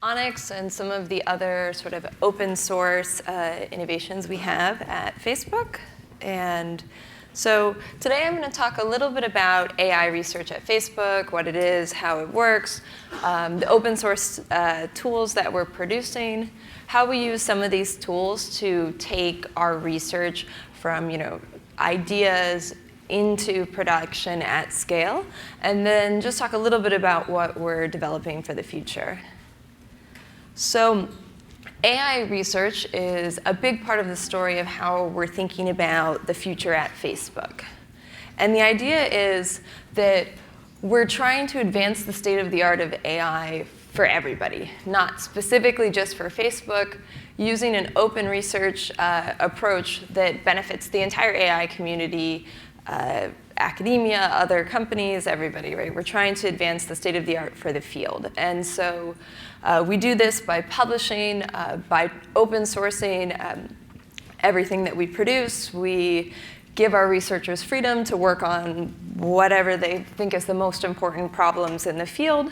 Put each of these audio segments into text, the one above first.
Onyx and some of the other sort of open source innovations we have at Facebook. And so today I'm going to talk a little bit about AI research at Facebook, what it is, how it works, the open source tools that we're producing, how we use some of these tools to take our research from ideas into production at scale, and then just talk a little bit about what we're developing for the future. So AI research is a big part of the story of how we're thinking about the future at Facebook. And the idea is that we're trying to advance the state of the art of AI for everybody, not specifically just for Facebook, using an open research approach that benefits the entire AI community, academia, other companies, everybody, right? We're trying to advance the state of the art for the field. And so we do this by publishing, by open sourcing everything that we produce. We give our researchers freedom to work on whatever they think is the most important problems in the field.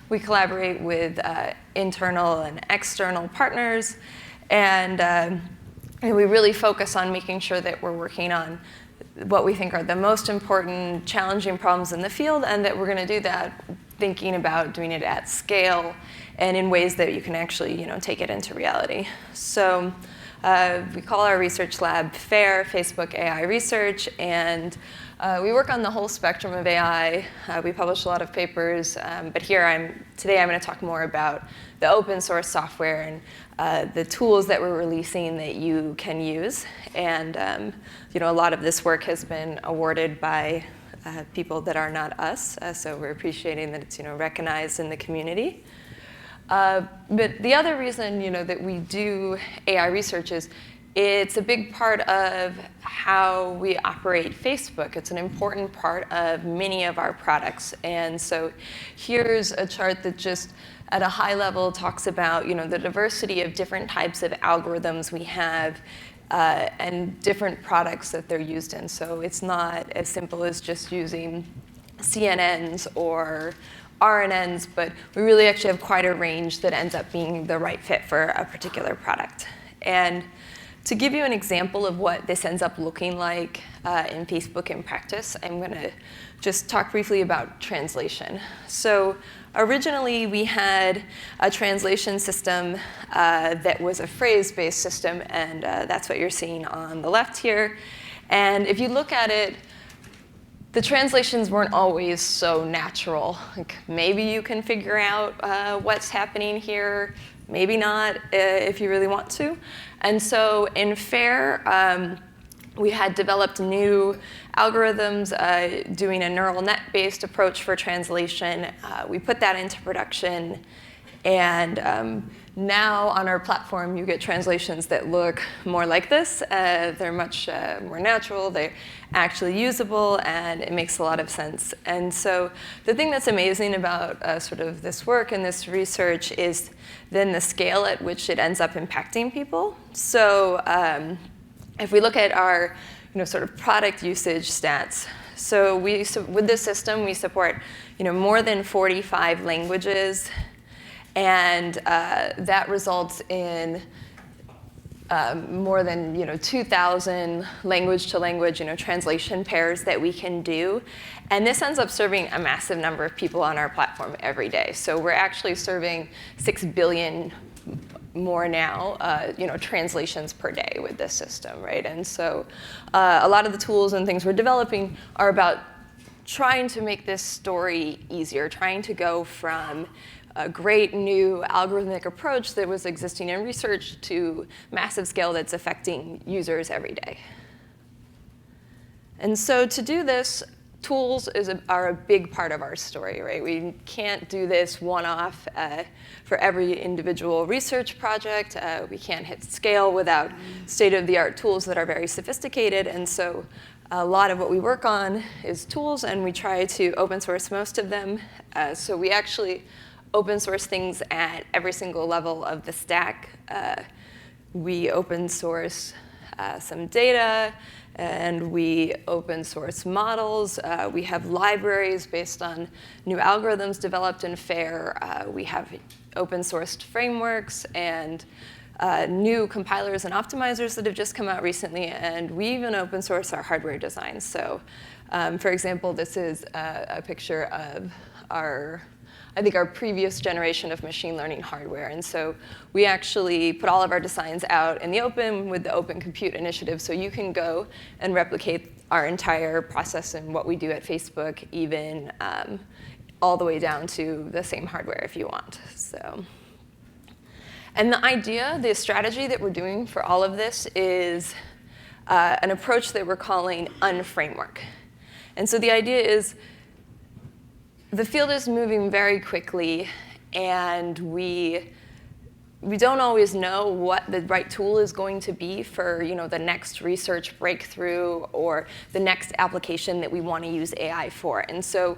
We collaborate with internal and external partners. And we really focus on making sure that we're working on what we think are the most important, challenging problems in the field, and that we're going to do that thinking about doing it at scale and in ways that you can actually take it into reality. So we call our research lab FAIR, Facebook AI Research, and we work on the whole spectrum of AI. We publish a lot of papers, but today I'm going to talk more about the open source software and the tools that we're releasing that you can use. And a lot of this work has been awarded by people that are not us, so we're appreciating that it's recognized in the community. But the other reason that we do AI research is it's a big part of how we operate Facebook. It's an important part of many of our products. And so here's a chart that just at a high level talks about the diversity of different types of algorithms we have and different products that they're used in. So it's not as simple as just using CNNs or RNNs, but we really actually have quite a range that ends up being the right fit for a particular product. And to give you an example of what this ends up looking like in Facebook in practice, I'm going to just talk briefly about translation. So originally, we had a translation system that was a phrase-based system, and that's what you're seeing on the left here. And if you look at it, the translations weren't always so natural. Like maybe you can figure out what's happening here, maybe not if you really want to. And so in FAIR, we had developed new algorithms doing a neural net-based approach for translation. We put that into production. And now on our platform, you get translations that look more like this. They're much more natural. They're actually usable, and it makes a lot of sense. And so the thing that's amazing about sort of this work and this research is then the scale at which it ends up impacting people. So if we look at our sort of product usage stats, so with this system, we support more than 45 languages. And that results in more than 2,000 language-to-language translation pairs that we can do. And this ends up serving a massive number of people on our platform every day. So we're actually serving 6 billion more now, translations per day with this system, right? And so a lot of the tools and things we're developing are about trying to make this story easier, trying to go from a great new algorithmic approach that was existing in research to massive scale that's affecting users every day. And so to do this, tools are a big part of our story, right? We can't do this one-off for every individual research project. We can't hit scale without state-of-the-art tools that are very sophisticated. And so a lot of what we work on is tools, and we try to open source most of them. So we actually open source things at every single level of the stack. We open source some data, and we open source models. We have libraries based on new algorithms developed in FAIR. We have open sourced frameworks and new compilers and optimizers that have just come out recently, and we even open source our hardware designs. So, for example, this is a picture of our previous generation of machine learning hardware. And so we actually put all of our designs out in the open with the Open Compute Initiative, so you can go and replicate our entire process and what we do at Facebook, even all the way down to the same hardware if you want. So. And the idea, the strategy that we're doing for all of this is an approach that we're calling unframework. And so the idea is the field is moving very quickly, and we don't always know what the right tool is going to be for the next research breakthrough or the next application that we want to use AI for. And so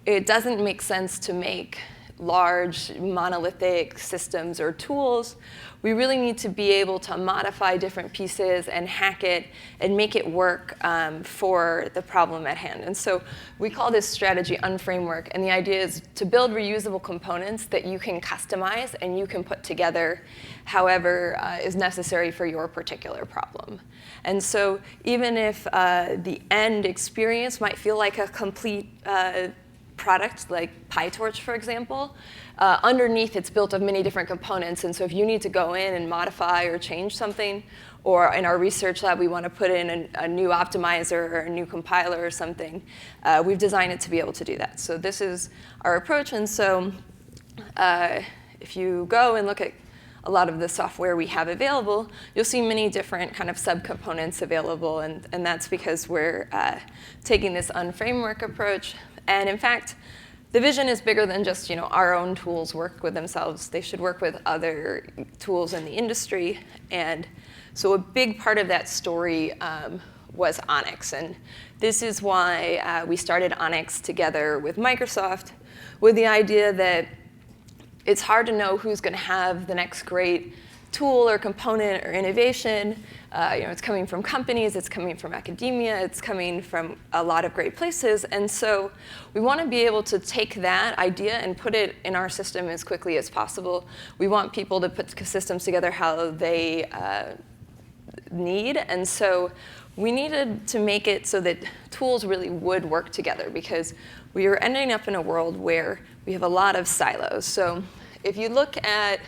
it doesn't make sense to make large monolithic systems or tools. We really need to be able to modify different pieces and hack it and make it work for the problem at hand. And so we call this strategy unframework. And the idea is to build reusable components that you can customize and you can put together however is necessary for your particular problem. And so even if the end experience might feel like a complete product like PyTorch, for example, underneath it's built of many different components. And so if you need to go in and modify or change something, or in our research lab we want to put in a new optimizer or a new compiler or something, we've designed it to be able to do that. So this is our approach. And so if you go and look at a lot of the software we have available, you'll see many different kind of subcomponents available. And that's because we're taking this unframework approach. And in fact, the vision is bigger than just our own tools work with themselves. They should work with other tools in the industry. And so a big part of that story was ONNX. And this is why we started ONNX together with Microsoft, with the idea that it's hard to know who's going to have the next great tool or component or innovation. It's coming from companies, it's coming from academia, it's coming from a lot of great places. And so we want to be able to take that idea and put it in our system as quickly as possible. We want people to put systems together how they need. And so we needed to make it so that tools really would work together, because we are ending up in a world where we have a lot of silos. So if you look at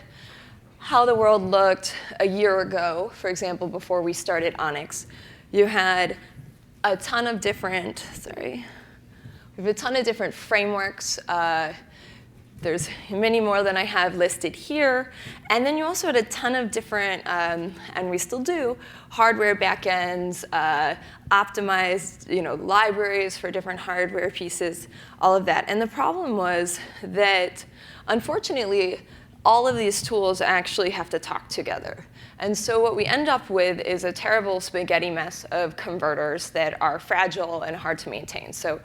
how the world looked a year ago, for example, before we started ONNX, you had a ton of different, we have a ton of different frameworks. There's many more than I have listed here. And then you also had a ton of different, and we still do, hardware backends, optimized libraries for different hardware pieces, all of that. And the problem was that, unfortunately, all of these tools actually have to talk together. And so what we end up with is a terrible spaghetti mess of converters that are fragile and hard to maintain. So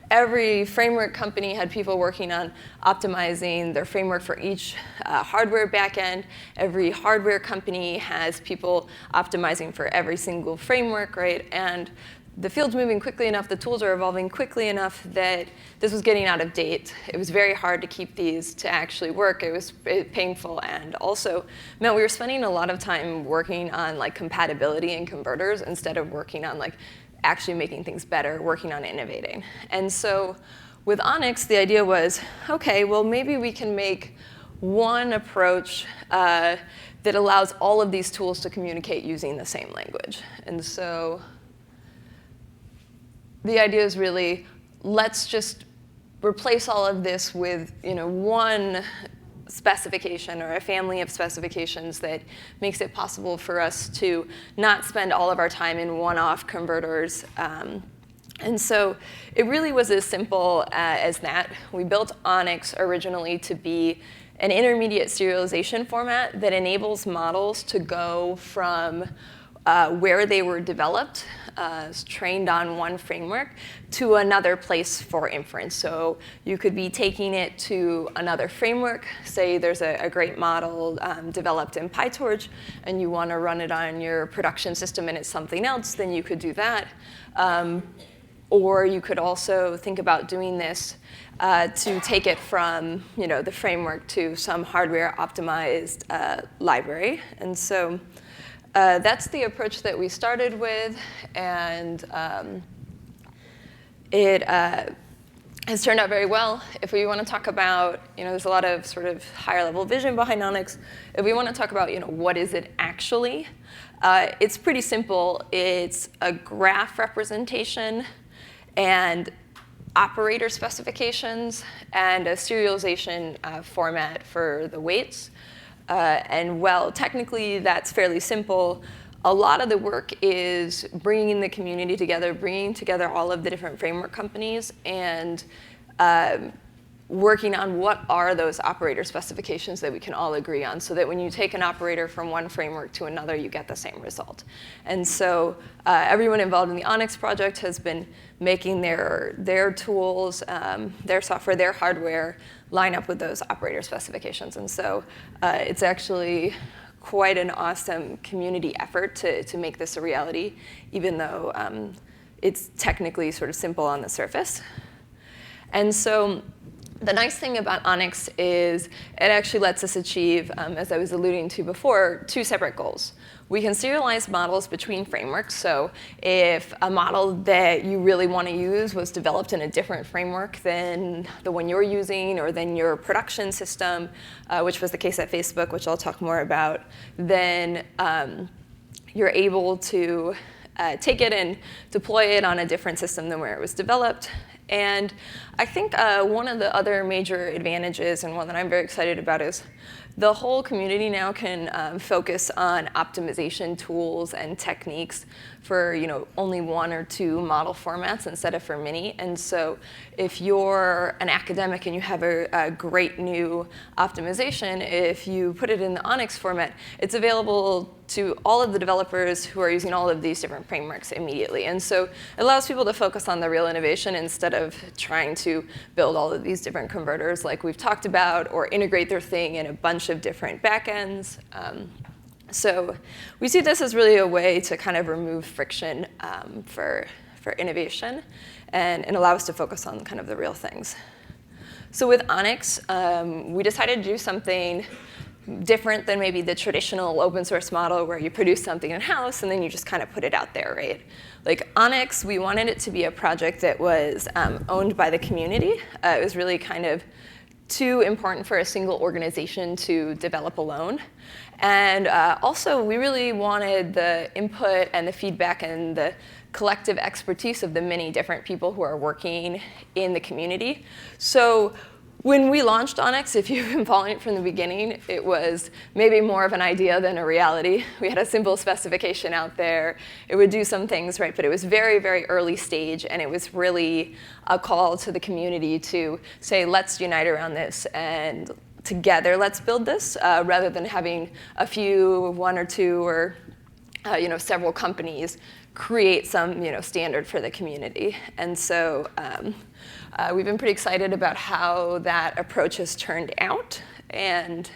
every framework company had people working on optimizing their framework for each hardware backend. Every hardware company has people optimizing for every single framework, right? And the field's moving quickly enough, the tools are evolving quickly enough that this was getting out of date. It was very hard to keep these to actually work. It was painful, and also meant we were spending a lot of time working on compatibility and converters instead of working on actually making things better, working on innovating. And so with ONNX, the idea was, okay, well maybe we can make one approach that allows all of these tools to communicate using the same language. And so the idea is really, let's just replace all of this with one specification or a family of specifications that makes it possible for us to not spend all of our time in one-off converters. And so it really was as simple as that. We built ONNX originally to be an intermediate serialization format that enables models to go from where they were developed, trained on one framework, to another place for inference. So you could be taking it to another framework. Say there's a great model developed in PyTorch, and you want to run it on your production system and it's something else, then you could do that. Or you could also think about doing this to take it from the framework to some hardware-optimized library. And so that's the approach that we started with, and it has turned out very well. If we want to talk about, there's a lot of sort of higher-level vision behind ONNX. If we want to talk about, what is it actually, it's pretty simple. It's a graph representation and operator specifications and a serialization format for the weights. And while technically that's fairly simple, a lot of the work is bringing the community together, bringing together all of the different framework companies, and working on what are those operator specifications that we can all agree on, so that when you take an operator from one framework to another, you get the same result. And so everyone involved in the ONNX project has been making their tools, their software, their hardware line up with those operator specifications. And so it's actually quite an awesome community effort to make this a reality, even though it's technically sort of simple on the surface. And so the nice thing about ONNX is it actually lets us achieve, as I was alluding to before, two separate goals. We can serialize models between frameworks. So if a model that you really want to use was developed in a different framework than the one you're using, or than your production system, which was the case at Facebook, which I'll talk more about, then you're able to take it and deploy it on a different system than where it was developed. And I think one of the other major advantages, and one that I'm very excited about, is the whole community now can focus on optimization tools and techniques for only one or two model formats instead of for many. And so if you're an academic and you have a great new optimization, if you put it in the ONNX format, it's available to all of the developers who are using all of these different frameworks immediately. And so it allows people to focus on the real innovation instead of trying to build all of these different converters like we've talked about, or integrate their thing in a bunch of different backends. So we see this as really a way to kind of remove friction for innovation and allow us to focus on kind of the real things. So with ONNX, we decided to do something different than maybe the traditional open source model where you produce something in-house and then you just kind of put it out there, right? Like ONNX, we wanted it to be a project that was owned by the community. It was really kind of too important for a single organization to develop alone. And also, we really wanted the input and the feedback and the collective expertise of the many different people who are working in the community. So when we launched ONNX, if you've been following it from the beginning, it was maybe more of an idea than a reality. We had a simple specification out there. It would do some things, right? But it was very, very early stage, and it was really a call to the community to say, let's unite around this, and together let's build this, rather than having one or two, or several companies create some standard for the community. And so we've been pretty excited about how that approach has turned out. And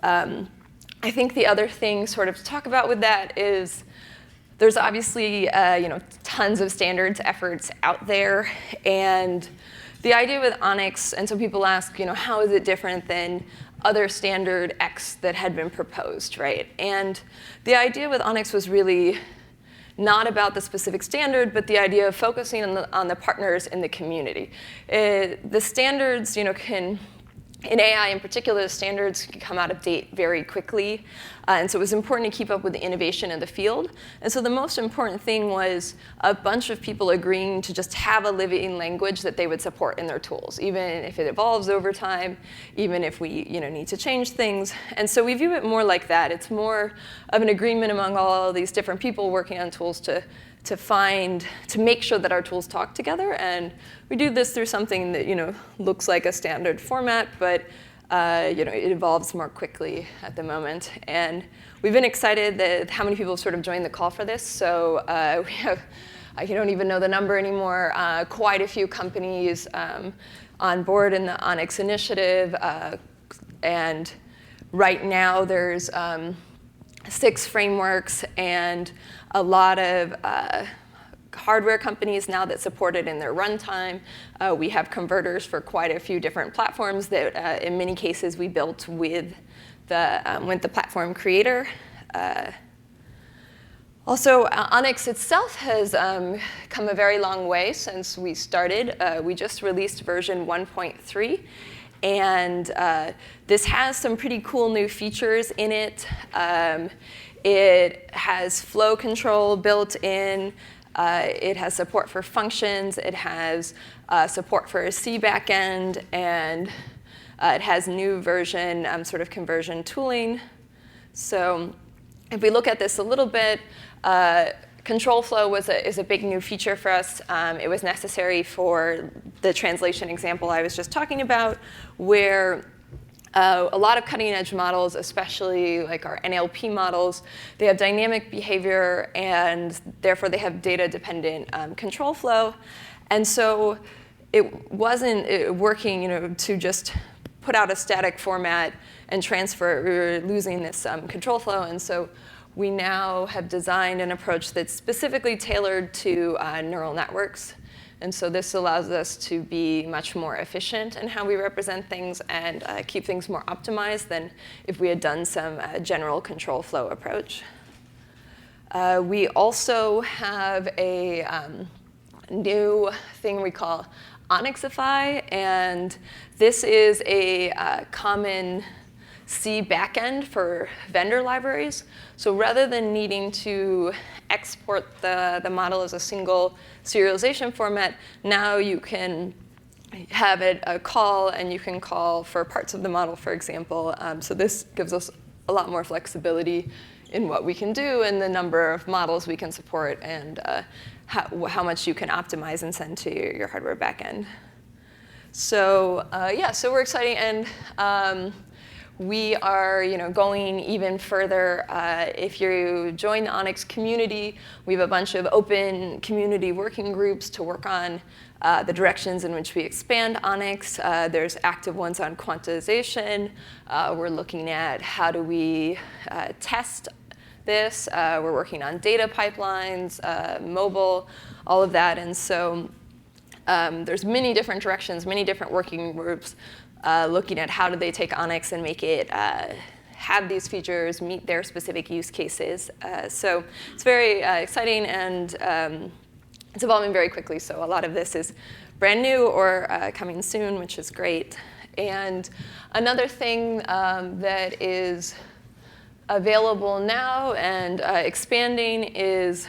I think the other thing sort of to talk about with that is there's obviously tons of standards efforts out there. And the idea with ONNX, and so people ask, how is it different than other standard X that had been proposed, right? And the idea with ONNX was really not about the specific standard, but the idea of focusing on the partners in the community. The standards, in AI in particular, the standards can come out of date very quickly. And so it was important to keep up with the innovation in the field. And so the most important thing was a bunch of people agreeing to just have a living language that they would support in their tools, even if it evolves over time, even if we need to change things. And so we view it more like that. It's more of an agreement among all these different people working on tools to make sure that our tools talk together. And we do this through something that looks like a standard format, but it evolves more quickly at the moment. And we've been excited that how many people have sort of joined the call for this. So we have, I don't even know the number anymore, quite a few companies on board in the ONYX initiative. And right now there's 6 frameworks and a lot of hardware companies now that support it in their runtime. We have converters for quite a few different platforms that in many cases we built with the platform creator. Also, ONYX itself has come a very long way since we started. We just released version 1.3. And this has some pretty cool new features in it. It has flow control built in. It has support for functions. It has support for a C backend. And it has new version sort of conversion tooling. So if we look at this a little bit, control flow is a big new feature for us. It was necessary for the translation example I was just talking about, where a lot of cutting-edge models, especially like our NLP models, they have dynamic behavior, and therefore they have data-dependent control flow. And so it wasn't working to just put out a static format and transfer. We were losing this control flow. And so we now have designed an approach that's specifically tailored to neural networks. And so this allows us to be much more efficient in how we represent things and keep things more optimized than if we had done some general control flow approach. We also have a new thing we call Onyxify. And this is a common C backend for vendor libraries. So rather than needing to export the model as a single serialization format, now you can have it a call, and you can call for parts of the model, for example. So this gives us a lot more flexibility in what we can do and the number of models we can support and how much you can optimize and send to your hardware backend. So yeah, so we're excited. And we are going even further. If you join the ONYX community, we have a bunch of open community working groups to work on the directions in which we expand ONYX. There's active ones on quantization. We're looking at how do we test this. We're working on data pipelines, mobile, all of that. And so there's many different directions, many different working groups looking at how do they take ONYX and make it have these features, meet their specific use cases. So it's very exciting, and it's evolving very quickly. So a lot of this is brand new or coming soon, which is great. And another thing that is available now and expanding is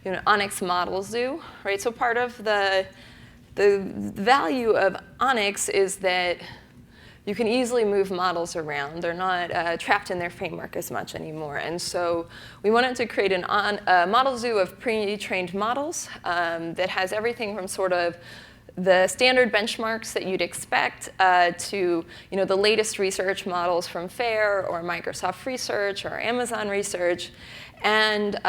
ONYX Model Zoo, right? So part of the value of ONYX is that you can easily move models around. They're not trapped in their framework as much anymore. And so we wanted to create a model zoo of pre-trained models that has everything from sort of the standard benchmarks that you'd expect to the latest research models from FAIR or Microsoft Research or Amazon Research, and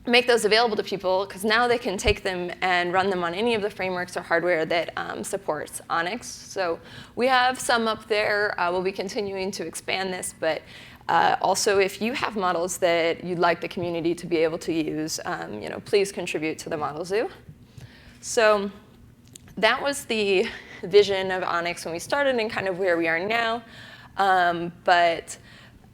make those available to people, because now they can take them and run them on any of the frameworks or hardware that supports ONYX. So we have some up there. We'll be continuing to expand this. But also, if you have models that you'd like the community to be able to use, please contribute to the Model Zoo. So that was the vision of ONYX when we started and kind of where we are now.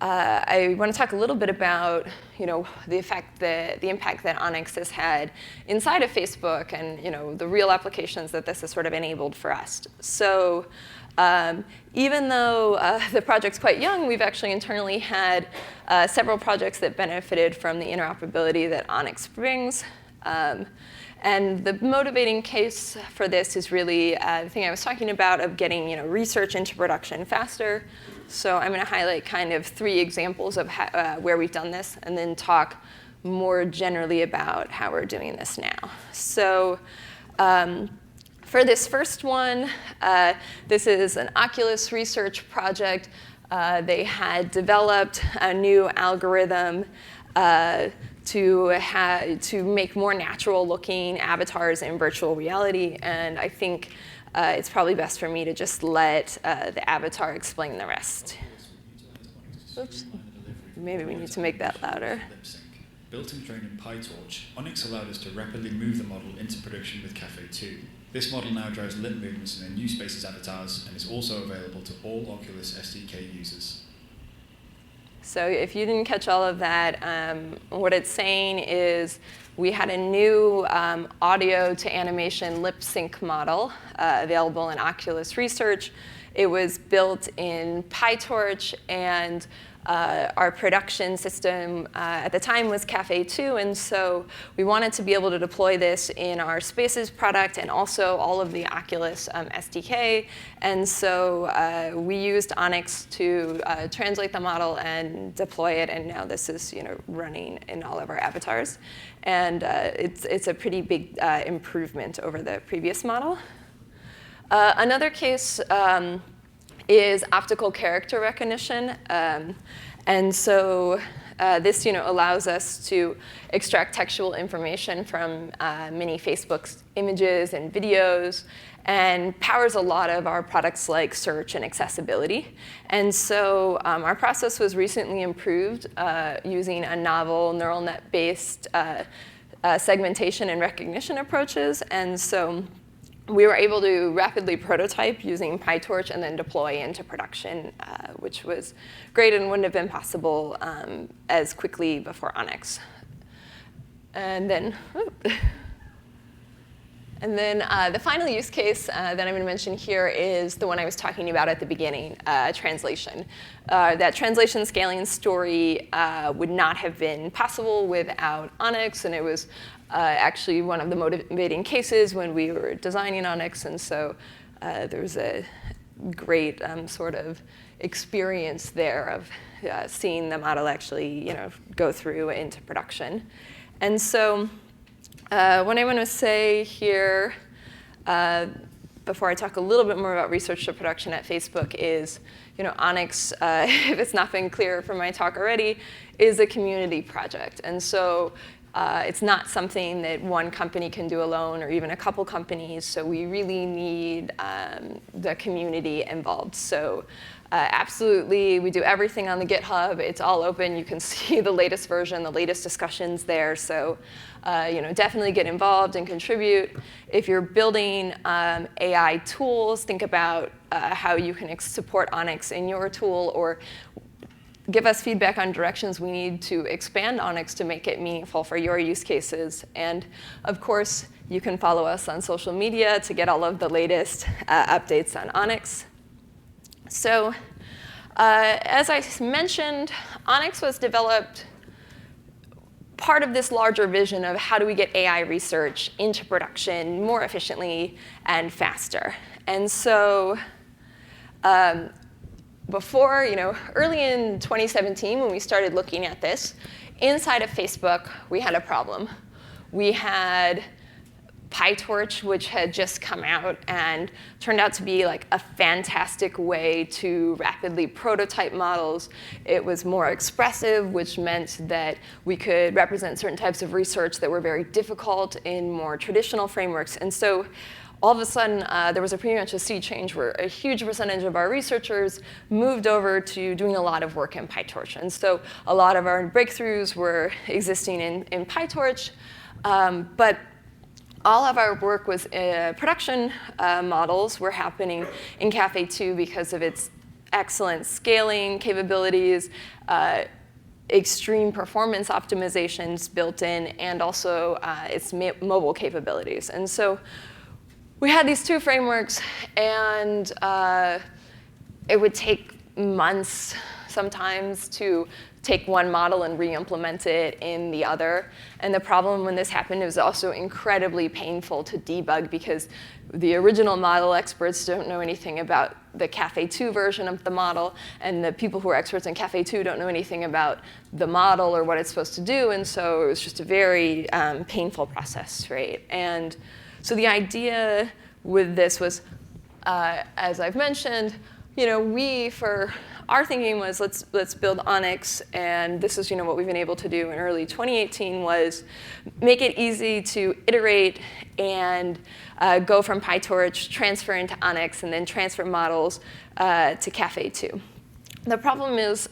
I want to talk a little bit about the impact that ONYX has had inside of Facebook and the real applications that this has sort of enabled for us. So even though the project's quite young, we've actually internally had several projects that benefited from the interoperability that ONYX brings. And the motivating case for this is really the thing I was talking about of getting research into production faster. So I'm going to highlight kind of 3 examples of where we've done this, and then talk more generally about how we're doing this now. So For this first one, this is an Oculus research project. They had developed a new algorithm to make more natural-looking avatars in virtual reality, and I think it's probably best for me to just let the avatar explain the rest. Oops. Maybe we need to make that louder. Built and trained in PyTorch, ONNX allowed us to rapidly move the model into production with Caffe 2. This model now drives lip movements in a new Spaces avatars and is also available to all Oculus SDK users. So if you didn't catch all of that, what it's saying is we had a new audio to animation lip sync model available in Oculus Research. It was built in PyTorch, and our production system at the time was Caffe 2, and so we wanted to be able to deploy this in our Spaces product and also all of the Oculus SDK. And so we used ONNX to translate the model and deploy it, and now this is running in all of our avatars. And it's a pretty big improvement over the previous model. Another case is optical character recognition. And so this allows us to extract textual information from many Facebook's images and videos, and powers a lot of our products like search and accessibility. And so our process was recently improved using a novel neural net-based segmentation and recognition approaches. And so we were able to rapidly prototype using PyTorch and then deploy into production, which was great and wouldn't have been possible as quickly before ONNX. And then, the final use case that I'm going to mention here is the one I was talking about at the beginning, translation. That translation scaling story would not have been possible without ONNX, and it was actually one of the motivating cases when we were designing ONNX, and so there was a great sort of experience there of seeing the model actually go through into production. And so what I want to say here, before I talk a little bit more about research to production at Facebook, is ONNX, if it's not been clear from my talk already, is a community project. And so it's not something that one company can do alone or even a couple companies. So we really need the community involved. So absolutely, we do everything on the GitHub. It's all open. You can see the latest version, the latest discussions there. So definitely get involved and contribute. If you're building AI tools, think about how you can support ONNX in your tool, or give us feedback on directions we need to expand ONNX to make it meaningful for your use cases. And of course, you can follow us on social media to get all of the latest updates on ONNX. So as I mentioned, ONNX was developed part of this larger vision of how do we get AI research into production more efficiently and faster. And so before, early in 2017, when we started looking at this, inside of Facebook, we had a problem. We had PyTorch, which had just come out and turned out to be like a fantastic way to rapidly prototype models. It was more expressive, which meant that we could represent certain types of research that were very difficult in more traditional frameworks. And so all of a sudden, there was pretty much a sea change where a huge percentage of our researchers moved over to doing a lot of work in PyTorch. And so a lot of our breakthroughs were existing in PyTorch. But all of our work was production models were happening in Caffe 2 because of its excellent scaling capabilities, extreme performance optimizations built in, and also its mobile capabilities. And so we had these two frameworks, and it would take months sometimes to take one model and re-implement it in the other. And the problem when this happened, it was also incredibly painful to debug because the original model experts don't know anything about the Caffe 2 version of the model, and the people who are experts in Caffe 2 don't know anything about the model or what it's supposed to do. And so it was just a very painful process, right? And so the idea with this was, as I've mentioned, for our thinking was let's build Onyx, and this is what we've been able to do in early 2018 was make it easy to iterate and go from PyTorch, transfer into Onyx, and then transfer models to Caffe2. The problem is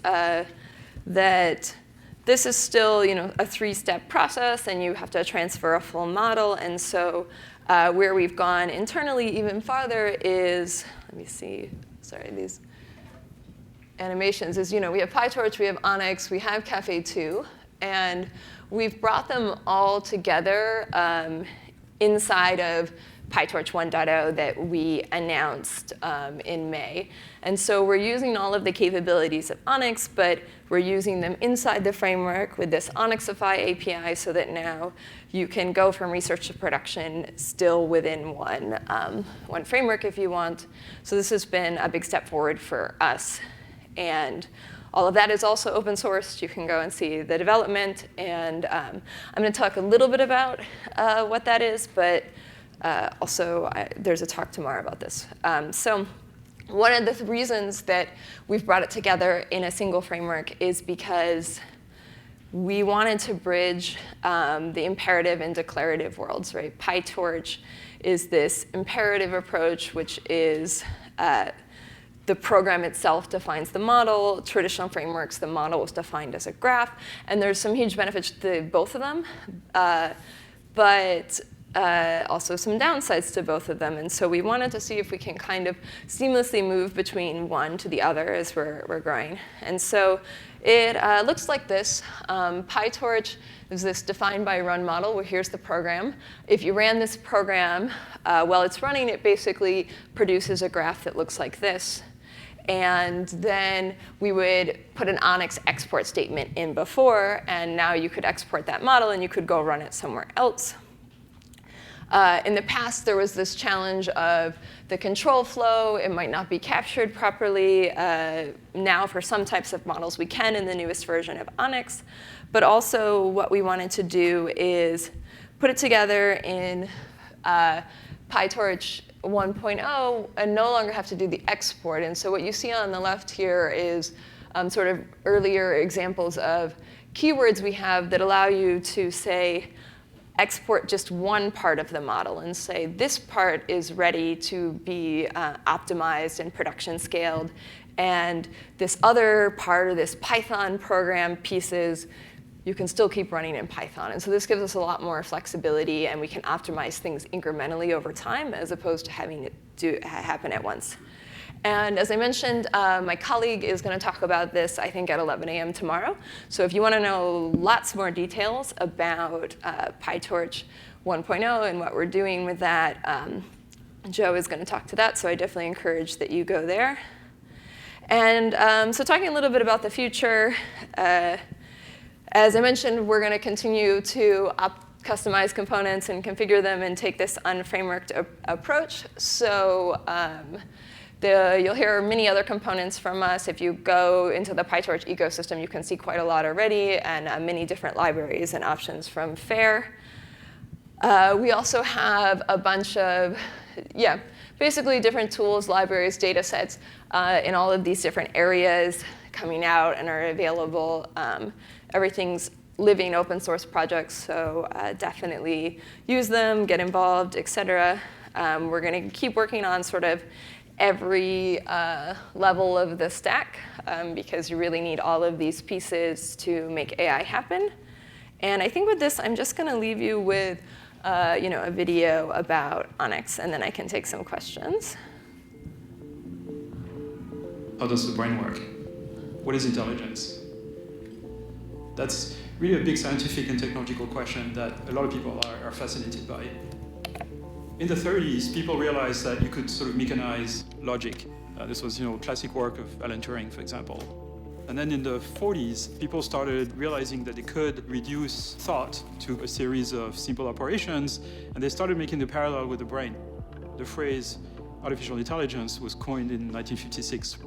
that this is still a three-step process, and you have to transfer a full model. And so where we've gone internally even farther is, let me see, sorry, these animations is, we have PyTorch, we have Onyx, we have Caffe2, and we've brought them all together inside of PyTorch 1.0 that we announced in May. And so we're using all of the capabilities of Onyx, but we're using them inside the framework with this Onyxify API so that now you can go from research to production still within one framework if you want. So this has been a big step forward for us. And all of that is also open sourced. You can go and see the development. And I'm going to talk a little bit about what that is, but also there's a talk tomorrow about this. So one of the reasons that we've brought it together in a single framework is because we wanted to bridge the imperative and declarative worlds, right? PyTorch is this imperative approach, which is the program itself defines the model. Traditional frameworks, the model is defined as a graph. And there's some huge benefits to both of them, but also some downsides to both of them. And so we wanted to see if we can kind of seamlessly move between one to the other as we're growing. And so it looks like this. PyTorch is this defined by run model where here's the program. If you ran this program while it's running, it basically produces a graph that looks like this. And then we would put an Onyx export statement in before, and now you could export that model and you could go run it somewhere else. In the past, there was this challenge of the control flow. It might not be captured properly. Now, for some types of models, we can in the newest version of Onyx. But also, what we wanted to do is put it together in PyTorch 1.0 and no longer have to do the export. And so what you see on the left here is sort of earlier examples of keywords we have that allow you to say, export just one part of the model and say, this part is ready to be optimized and production scaled. And this other part, or this Python program pieces, you can still keep running in Python. And so this gives us a lot more flexibility, and we can optimize things incrementally over time as opposed to having it happen at once. And as I mentioned, my colleague is going to talk about this, I think, at 11 a.m. tomorrow. So if you want to know lots more details about PyTorch 1.0 and what we're doing with that, Joe is going to talk to that. So I definitely encourage that you go there. And so talking a little bit about the future, as I mentioned, we're going to continue to customize components and configure them and take this unframeworked approach. So you'll hear many other components from us. If you go into the PyTorch ecosystem, you can see quite a lot already, and many different libraries and options from FAIR. We also have a bunch of, basically different tools, libraries, data sets in all of these different areas coming out and are available. Everything's living open source projects, so definitely use them, get involved, et cetera. We're going to keep working on sort of every level of the stack because you really need all of these pieces to make AI happen. And I think with this, I'm just going to leave you with a video about Onyx, and then I can take some questions. How does the brain work? What is intelligence? That's really a big scientific and technological question that a lot of people are fascinated by. In the 30s, people realized that you could sort of mechanize logic. This was, classic work of Alan Turing, for example. And then in the 40s, people started realizing that they could reduce thought to a series of simple operations, and they started making the parallel with the brain. The phrase artificial intelligence was coined in 1956.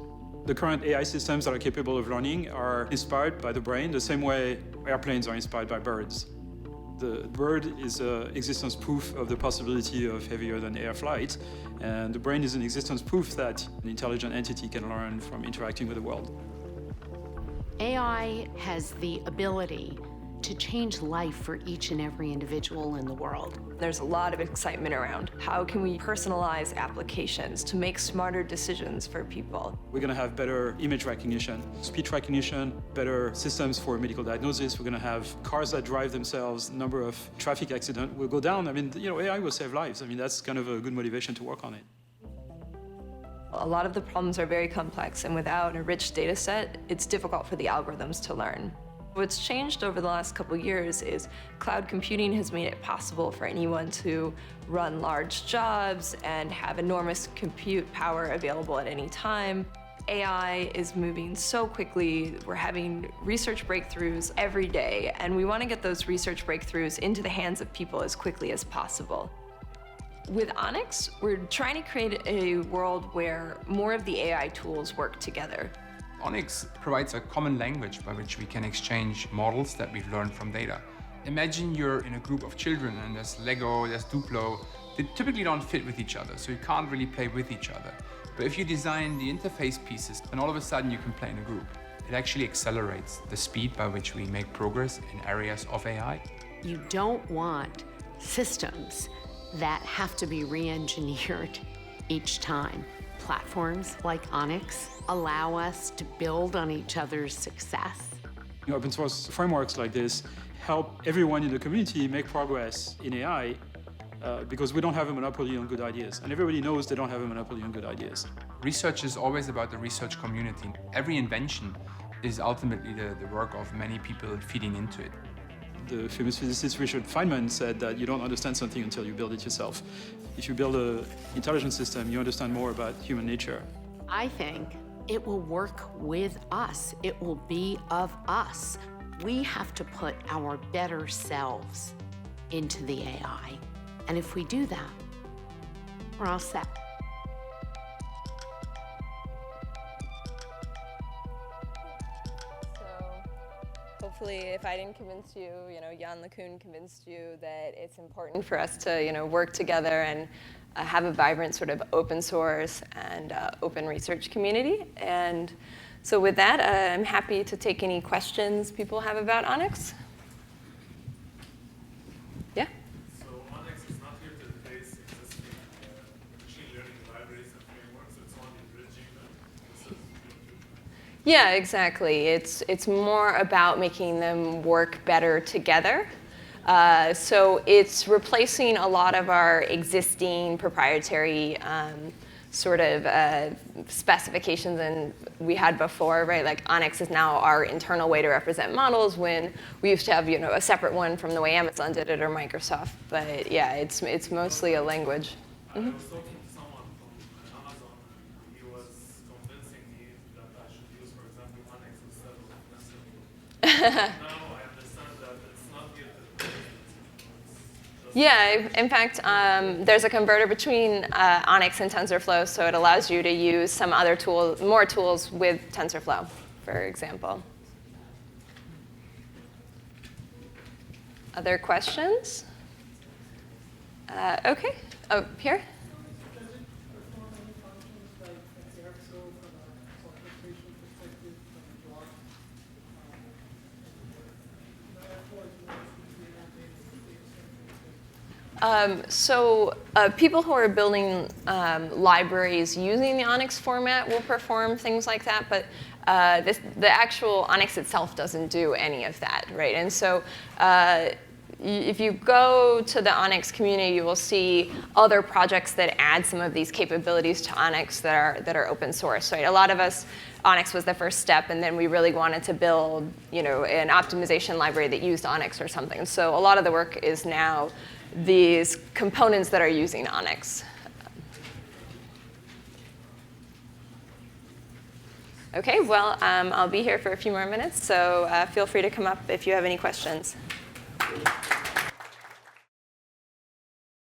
The current AI systems that are capable of learning are inspired by the brain the same way airplanes are inspired by birds. The bird is existence proof of the possibility of heavier than air flight, and the brain is an existence proof that an intelligent entity can learn from interacting with the world. AI has the ability to change life for each and every individual in the world. There's a lot of excitement around how can we personalize applications to make smarter decisions for people. We're going to have better image recognition, speech recognition, better systems for medical diagnosis. We're going to have cars that drive themselves. Number of traffic accidents will go down. I mean, AI will save lives. I mean, that's kind of a good motivation to work on it. A lot of the problems are very complex, and without a rich data set, it's difficult for the algorithms to learn. What's changed over the last couple years is cloud computing has made it possible for anyone to run large jobs and have enormous compute power available at any time. AI is moving so quickly. We're having research breakthroughs every day, and we want to get those research breakthroughs into the hands of people as quickly as possible. With Onyx, we're trying to create a world where more of the AI tools work together. Onyx provides a common language by which we can exchange models that we've learned from data. Imagine you're in a group of children and there's Lego, there's Duplo. They typically don't fit with each other, so you can't really play with each other. But if you design the interface pieces, then all of a sudden you can play in a group. It actually accelerates the speed by which we make progress in areas of AI. You don't want systems that have to be re-engineered each time. Platforms like Onyx allow us to build on each other's success. Open source frameworks like this help everyone in the community make progress in AI because we don't have a monopoly on good ideas. And everybody knows they don't have a monopoly on good ideas. Research is always about the research community. Every invention is ultimately the work of many people feeding into it. The famous physicist Richard Feynman said that you don't understand something until you build it yourself. If you build an intelligent system, you understand more about human nature. I think it will work with us. It will be of us. We have to put our better selves into the AI. And if we do that, we're all set. Hopefully, if I didn't convince you, Jan LeCun convinced you that it's important for us to, work together and have a vibrant sort of open source and open research community. And so with that, I'm happy to take any questions people have about Onyx. Yeah? So Onyx is not here to replace existing machine learning libraries and frameworks. It's only bridging them. Yeah, exactly. It's more about making them work better together. So it's replacing a lot of our existing proprietary sort of specifications and we had before, right? Like Onyx is now our internal way to represent models when we used to have, a separate one from the way Amazon did it or Microsoft. But yeah, it's mostly a language. I was talking to someone from Amazon and he was convincing me that I should use, for example, Onyx instead of TensorFlow. Now I understand that it's not here to replace it. Yeah, in fact, there's a converter between Onyx and TensorFlow, so it allows you to use some other more tools with TensorFlow, for example. Other questions? OK. Oh, here? So people who are building libraries using the Onyx format will perform things like that, but the actual Onyx itself doesn't do any of that, right? And so if you go to the Onyx community, you will see other projects that add some of these capabilities to Onyx that are open source, right? A lot of us, Onyx was the first step, and then we really wanted to build, an optimization library that used Onyx or something. So a lot of the work is now these components that are using Onyx. OK, well, I'll be here for a few more minutes, so feel free to come up if you have any questions.